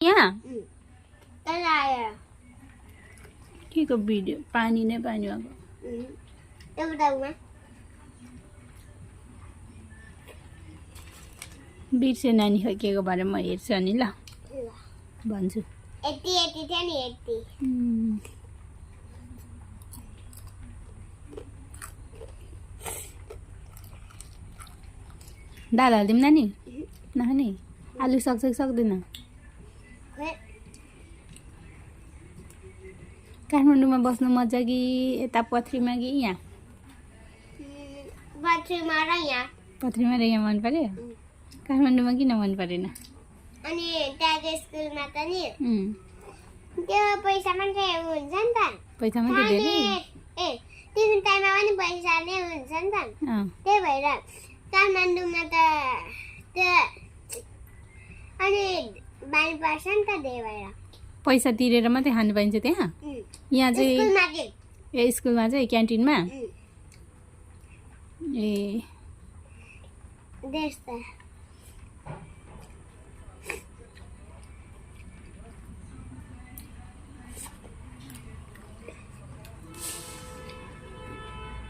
यहाँ तर आयो के को भिडियो पानी नै पानी भएको एउटामा बिर्से नानी खै के को बारे म हेर्छु अनि ल भन्छु यति थियो नि यति दाल हालिदिउँ नानी नखाने आलु सक्छ कि सक्दैन काठमाडौँमा बस्नु मजा कि यता पथरीमा कि यहाँ पथरीमा र यहाँ पथरीमा र यहाँ मन पर्यो काठमाडौँमा किन मन परेन अनि त्यहाँको स्कुलमा त नि त्यो पैसा मात्रै हुन्छ नि त पैसा मात्रै धेरै ए टिफिन टाइममा पनि पैसा नै हुन्छ नि त त्यही भएर काठमाडौँमा त त्यो अनि बानी पर्छ नि त त्यही भएर पैसा तिरेर मात्रै खानु पाइन्छ त्यहाँ यहाँ चाहिँ स्कुलमा चाहिँ ए स्कुलमा चाहिँ क्यान्टिनमा ए त्यस्तो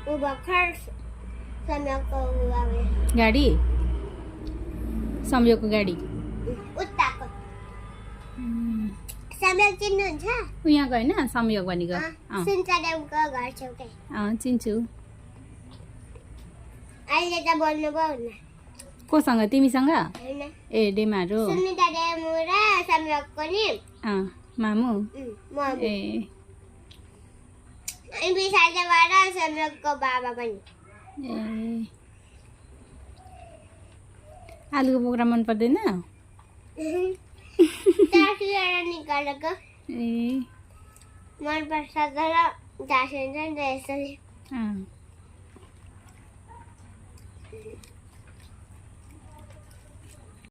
ऊ भर्खर सम्यकको गाडी सम्योगको गाडी उताको सम्यक चिन्नुहुन्छ ऊ यहाँको होइन सम्योग भनेको सुनचर्याको घर छेउकै चिन्छु अहिले त बोल्नुभयो हुन्न कोसँग तिमीसँग होइन ए डेमाहरू सुनिता डेमु र सम्यकको नि मामु मम्मी ए अनि विशालबाट सम्यकको बाबा पनि ए आलुको बोक्रा मन पर्दैन टाँसीबाट निकालेको ए मनपर्छ तर टाँसिन्छ नि त यसरी